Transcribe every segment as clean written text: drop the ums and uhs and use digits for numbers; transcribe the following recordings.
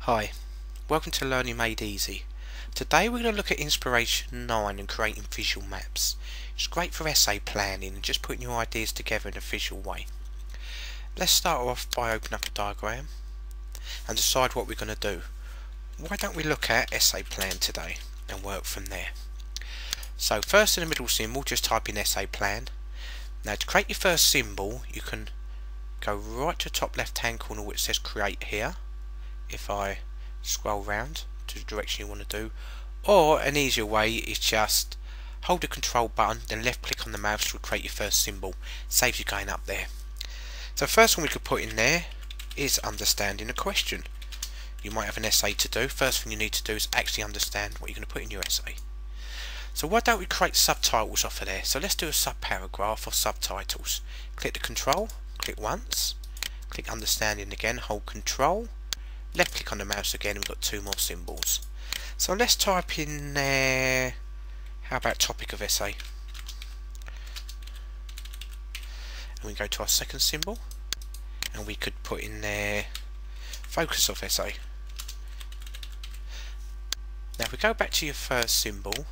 Hi, welcome to Learning Made Easy. Today we're going to look at Inspiration 9 and creating visual maps. It's great for essay planning and just putting your ideas together in a visual way. Let's start off by opening up a diagram and decide what we're going to do. Why don't we look at essay plan today and work from there. So first, in the middle symbol, just type in essay plan. Now to create your first symbol, you can go right to the top left hand corner which says create here. If I scroll round to the direction you want to do, or an easier way is just hold the control button, then left click on the mouse to create your first symbol. Saves you going up there. So first one we could put in there is understanding a question. You might have an essay to do. First thing you need to do is actually understand what you're going to put in your essay. So why don't we create subtitles off of there? So let's do a subparagraph or subtitles. Click the control, click once, click understanding again, hold control, left click on the mouse again, and we've got two more symbols. So let's type in there, how about topic of essay? And we go to our second symbol, and we could put in there focus of essay. Now if we go back to your first symbol,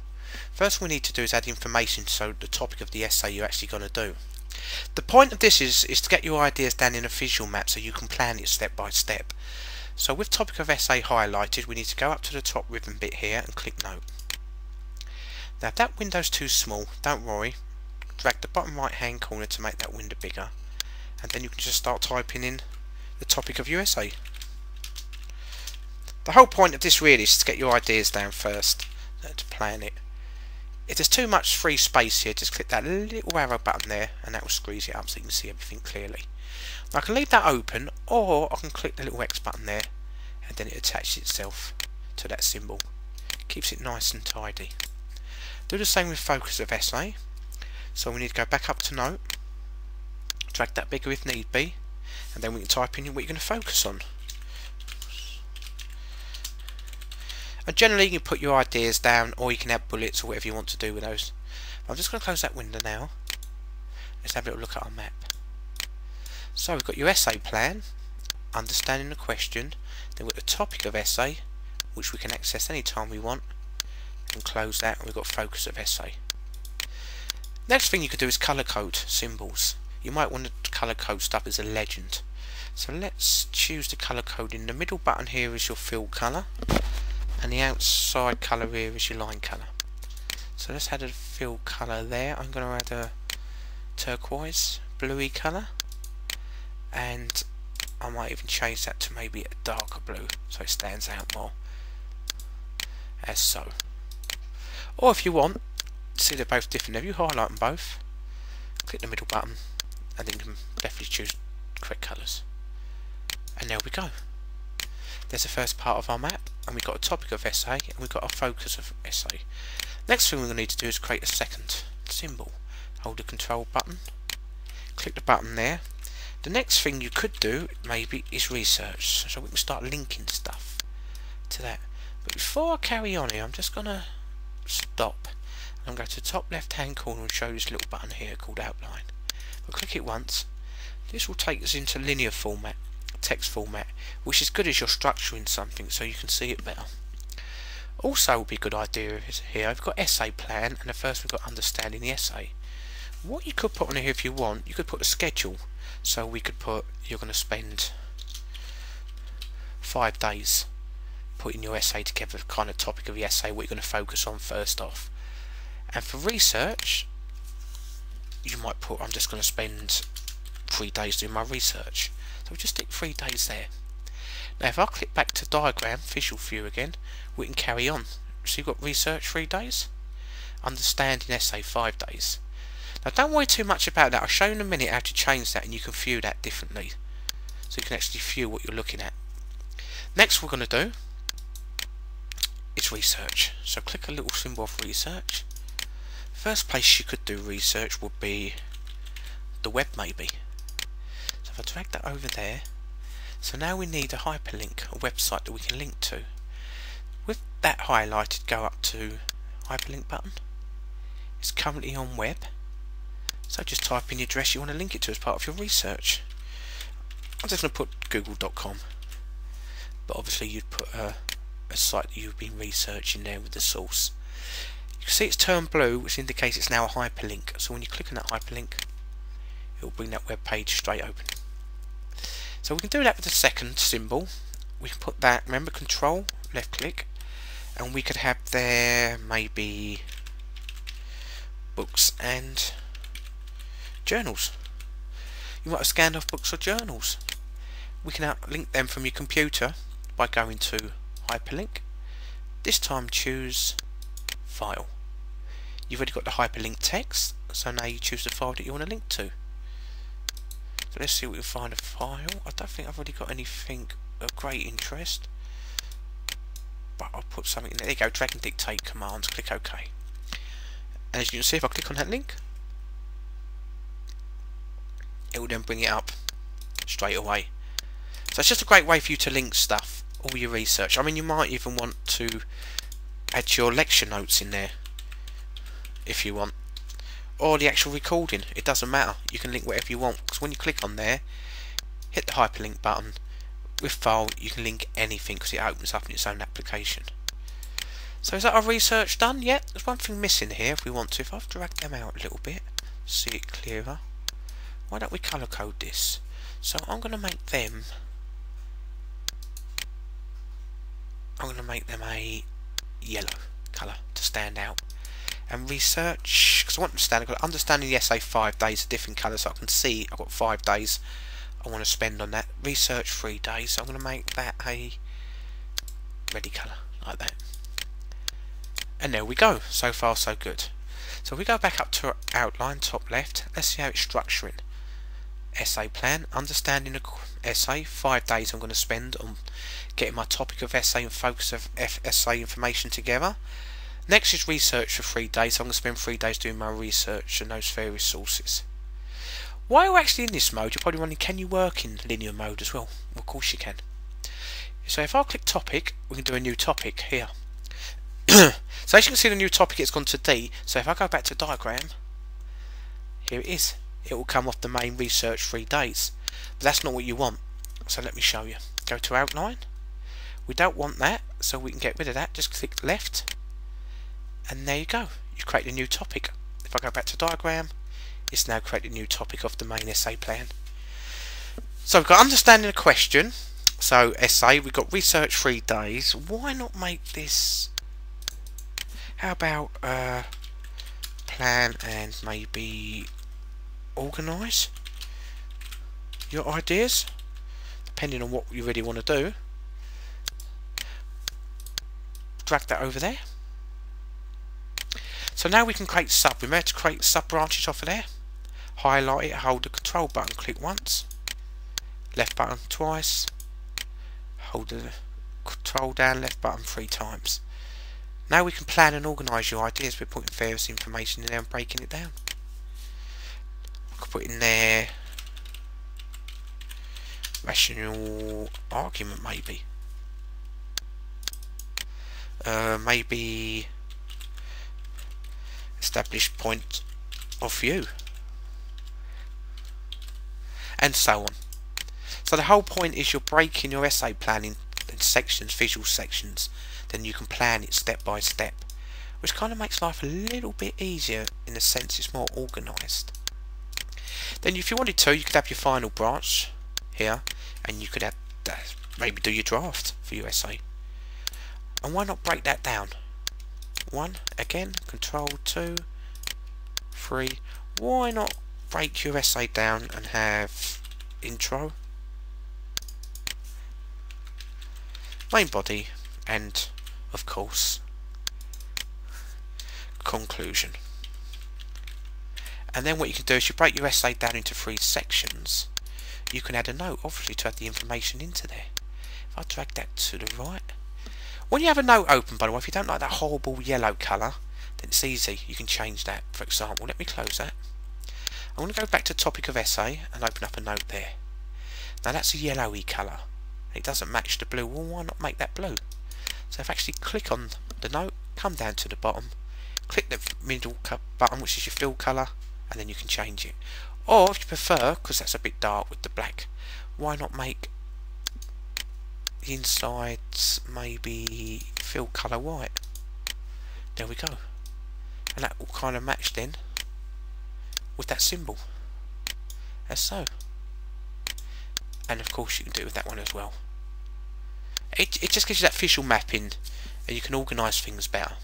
first we need to do is add information, so the topic of the essay you're actually going to do. The point of this is to get your ideas down in a visual map so you can plan it step by step. So with topic of essay highlighted, we need to go up to the top ribbon bit here and click note. Now if that window's too small, don't worry, drag the bottom right hand corner to make that window bigger, and then you can just start typing in the topic of your essay. The whole point of this really is to get your ideas down first, to plan it. If there's too much free space here, just click that little arrow button there and that will squeeze it up so you can see everything clearly. Now I can leave that open, or I can click the little X button there and then it attaches itself to that symbol. Keeps it nice and tidy. Do the same with focus of essay. So we need to go back up to note, drag that bigger if need be, and then we can type in what you're going to focus on. And generally you can put your ideas down, or you can add bullets or whatever you want to do with those. I'm just going to close that window now. Let's have a little look at our map. So we've got your essay plan, understanding the question, then we've got the topic of essay, which we can access anytime we want, and close that, and we've got focus of essay. Next thing you could do is colour code symbols. You might want to colour code stuff as a legend. So let's choose the colour code. In the middle button here is your fill colour, and the outside colour here is your line colour. So let's add a fill colour there. I'm going to add a turquoise, bluey colour, and I might even change that to maybe a darker blue so it stands out more, as so. Or if you want, see they're both different, if you highlight them both, click the middle button, and then you can definitely choose correct colours. And there we go. There's the first part of our map, and we've got a topic of essay, and we've got a focus of essay. Next thing we're going to need to do is create a second symbol. Hold the control button, click the button there. The next thing you could do maybe is research, so we can start linking stuff to that. But before I carry on here, I'm just going to stop. I'm going to the top left hand corner and show this little button here called outline. I'll click it once. This will take us into linear format, text format, which is good as you're structuring something so you can see it better. Also would be a good idea is here, I've got essay plan, and the first we've got understanding the essay. What you could put on here if you want, you could put a schedule. So we could put, you're going to spend 5 days putting your essay together, the kind of topic of the essay, what you're going to focus on first off. And for research, you might put, I'm just going to spend 3 days doing my research. So we just stick 3 days there. Now if I click back to diagram, visual view again, we can carry on. So you've got research 3 days, understanding essay 5 days. Now don't worry too much about that. I'll show you in a minute how to change that, and you can view that differently. So you can actually view what you're looking at. Next we're going to do is research. So click a little symbol of research. First place you could do research would be the web maybe. So if I drag that over there, so now we need a hyperlink, a website that we can link to. With that highlighted, go up to hyperlink button. It's currently on web. So just type in the address you want to link it to as part of your research. I'm just going to put google.com. but obviously you'd put a site that you've been researching there with the source. You can see it's turned blue, which indicates it's now a hyperlink. So when you click on that hyperlink, it will bring that web page straight open. So we can do that with the second symbol. We can put that, remember, control, left click, and we could have there maybe books and journals. You might have scanned off books or journals. We can link them from your computer by going to hyperlink. This time choose file. You've already got the hyperlink text, so now you choose the file that you want to link to. So let's see what we can find a file. I don't think I've already got anything of great interest, but I'll put something in there. There you go, drag and dictate commands, click OK. And as you can see, if I click on that link, it will then bring it up straight away. So it's just a great way for you to link stuff, all your research. I mean, you might even want to add your lecture notes in there if you want, or the actual recording. It doesn't matter, you can link whatever you want, because when you click on there, hit the hyperlink button, with file you can link anything because it opens up in its own application. So is that our research done? Yeah, there's one thing missing here if we want to. If I've dragged them out a little bit, see it clearer, why don't we colour code this? So I'm going to make them a yellow colour to stand out. And research, because I want them to stand out, understanding the essay 5 days, a different colour, so I can see I've got 5 days I want to spend on that. Research 3 days, so I'm going to make that a ready colour, like that. And there we go, so far so good. So we go back up to our outline, top left, let's see how it's structuring. Essay plan, understanding the essay, 5 days I'm going to spend on getting my topic of essay and focus of essay information together. Next is research for 3 days, so I'm going to spend 3 days doing my research and those various sources. While we're actually in this mode, you're probably wondering, can you work in linear mode as well? Well, of course you can. So if I click topic, we can do a new topic here. So as you can see, the new topic, it's gone to D. So if I go back to diagram, here it is. It will come off the main research 3 days. But that's not what you want. So let me show you. Go to outline. We don't want that, so we can get rid of that. Just click left. And there you go. You've created a new topic. If I go back to diagram, it's now created a new topic of the main essay plan. So we've got understanding a question. So essay, we've got research 3 days. Why not make this, how about plan and maybe organise your ideas, depending on what you really want to do. Drag that over there. So now we can create sub. Remember to create sub branches off of there. Highlight it, hold the control button, click once, left button twice, hold the control down, left button 3 times. Now we can plan and organise your ideas. We're putting various information in there and breaking it down. I could put in there rational argument, maybe. Maybe established point of view, and so on. So the whole point is you're breaking your essay plan in sections, visual sections, then you can plan it step by step, which kind of makes life a little bit easier in the sense it's more organised. Then if you wanted to, you could have your final branch here, and you could have maybe do your draft for your essay. And why not break that down? 1, again, control 2, 3. Why not break your essay down and have intro, main body, and of course conclusion. And then what you can do is you break your essay down into 3 sections. You can add a note, obviously, to add the information into there. If I drag that to the right, when you have a note open, by the way, if you don't like that horrible yellow colour, then it's easy, you can change that. For example, let me close that. I'm going to go back to topic of essay and open up a note there. Now that's a yellowy colour. It doesn't match the blue. Well, why not make that blue? So if I actually click on the note, come down to the bottom, click the middle button, which is your fill colour, and then you can change it. Or if you prefer, because that's a bit dark with the black, why not make the insides maybe fill colour white. There we go. And that will kind of match then with that symbol, as so. And of course you can do it with that one as well. It just gives you that visual mapping, and you can organise things better.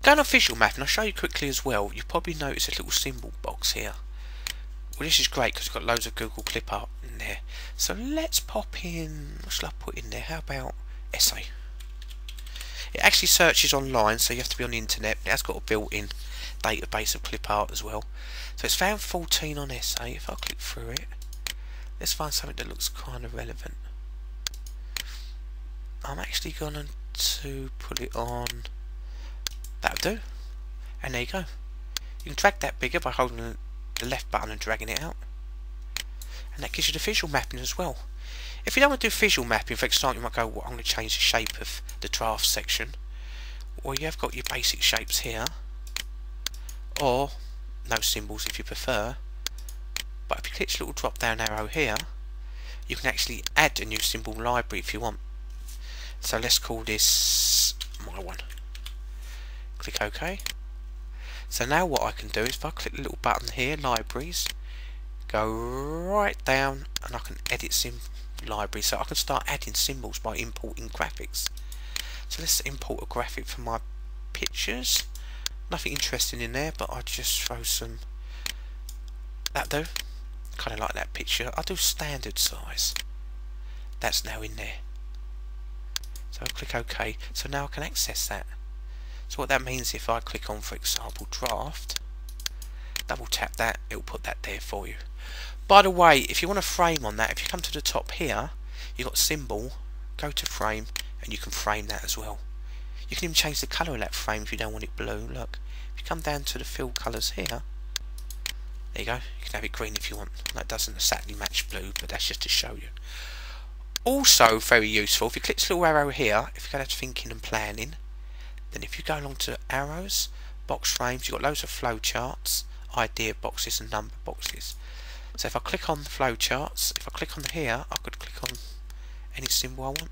Going on visual mapping, I'll show you quickly as well. You probably notice a little symbol box here. Well, this is great because it's got loads of Google clip art in there. So let's pop in, what shall I put in there? How about essay? It actually searches online, so you have to be on the internet. It has got a built-in database of clip art as well. So it's found 14 on essay. If I click through it, let's find something that looks kind of relevant. I'm actually going to put it on, that'll do, and there you go. You can drag that bigger by holding the left button and dragging it out, and that gives you the visual mapping as well. If you don't want to do visual mapping, for example, you might go, well, I'm going to change the shape of the draft section. Well, you have got your basic shapes here, or no symbols if you prefer, but if you click the little drop down arrow here, you can actually add a new symbol library if you want. So let's call this my one. Click OK. So now what I can do is if I click the little button here, libraries, go right down and I can edit symbol library, so I can start adding symbols by importing graphics. So let's import a graphic for my pictures. Nothing interesting in there, but I'll just throw some, that'll do. Kind of like that picture. I'll do standard size. That's now in there. So I'll click OK. So now I can access that. So what that means, if I click on, for example, draft, double tap that, it'll put that there for you. By the way, if you want a frame on that, if you come to the top here, you've got symbol, go to frame, and you can frame that as well. You can even change the colour of that frame if you don't want it blue. Look, if you come down to the fill colours here, there you go, you can have it green if you want. That doesn't exactly match blue, but that's just to show you. Also very useful, if you click the little arrow here, if you go to thinking and planning, then if you go along to arrows, box frames, you've got loads of flow charts, idea boxes and number boxes. So if I click on the flow charts, if I click on here, I could click on any symbol I want.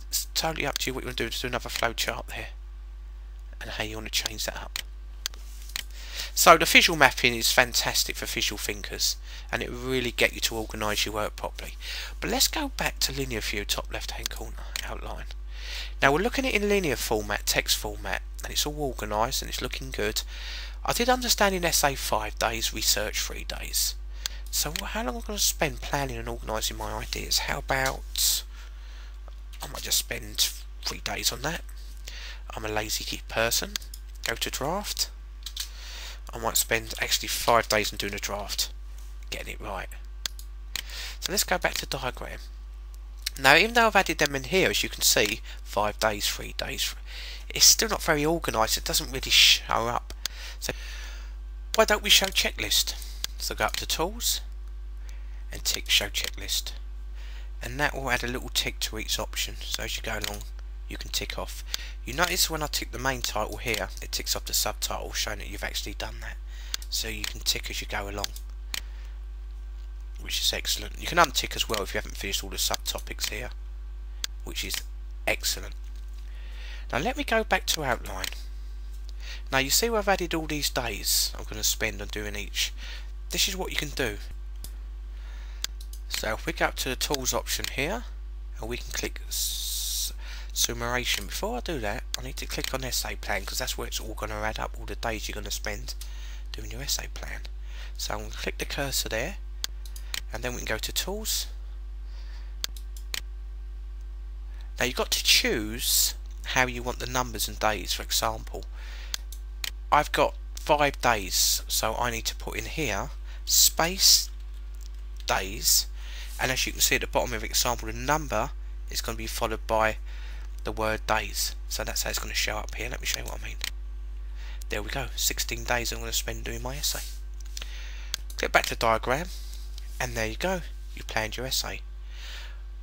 It's totally up to you what you want to do another flow chart there, and how you want to change that up. So the visual mapping is fantastic for visual thinkers, and it will really get you to organise your work properly. But let's go back to linear view, top left hand corner, outline. Now we're looking at it in linear format, text format, and it's all organised and it's looking good. I did understand in essay 5 days, research 3 days. So how long am I going to spend planning and organising my ideas? How about, I might just spend 3 days on that. I'm a lazy person. Go to draft. I might spend actually 5 days on doing a draft, getting it right. So let's go back to diagram. Now even though I've added them in here, as you can see, 5 days, 3 days, it's still not very organised. It doesn't really show up. So why don't we show checklist? So go up to tools and tick show checklist, and that will add a little tick to each option. So as you go along, you can tick off. You notice when I tick the main title here, it ticks off the subtitle, showing that you've actually done that. So you can tick as you go along, which is excellent. You can untick as well if you haven't finished all the subtopics here, which is excellent. Now let me go back to outline. Now you see where I've added all these days I'm going to spend on doing each. This is what you can do. So if we go up to the tools option here, and we can click summation. Before I do that, I need to click on essay plan, because that's where it's all going to add up, all the days you're going to spend doing your essay plan. So I'm going to click the cursor there, and then we can go to tools. Now you've got to choose how you want the numbers and days. For example, I've got 5 days, so I need to put in here space days, and as you can see at the bottom of the example, the number is going to be followed by the word days. So that's how it's going to show up here. Let me show you what I mean. There we go, 16 days I'm going to spend doing my essay. Click back to diagram, and there you go, you planned your essay.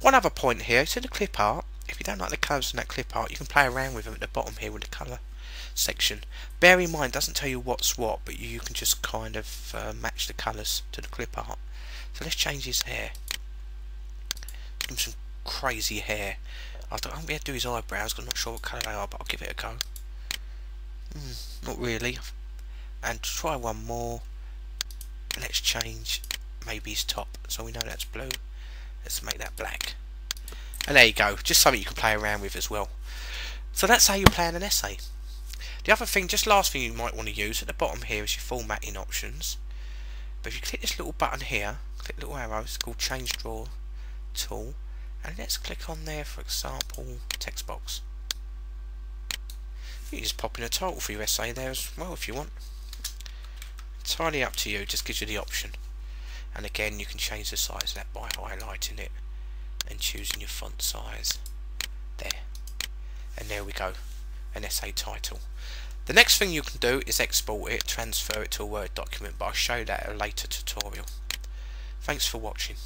One other point here, see the clip art. If you don't like the colours in that clip art, you can play around with them at the bottom here with the colour section. Bear in mind, it doesn't tell you what's what, but you can just kind of match the colours to the clip art. So let's change his hair. give him some crazy hair. I won't be able to do his eyebrows because I'm not sure what colour they are, but I'll give it a go. Not really. And try one more. Let's change maybe his top, so we know that's blue. Let's make that black. And there you go, just something you can play around with as well. So that's how you plan an essay. The other thing, just last thing you might want to use at the bottom here is your formatting options. But if you click this little button here, click the little arrow, it's called Change Draw Tool, and let's click on there, for example, text box. You can just pop in a title for your essay there as well if you want. Entirely up to you, just gives you the option. And again, you can change the size of that by highlighting it and choosing your font size there. And there we go, an essay title. The next thing you can do is export it, transfer it to a Word document, but I'll show you that in a later tutorial. Thanks for watching.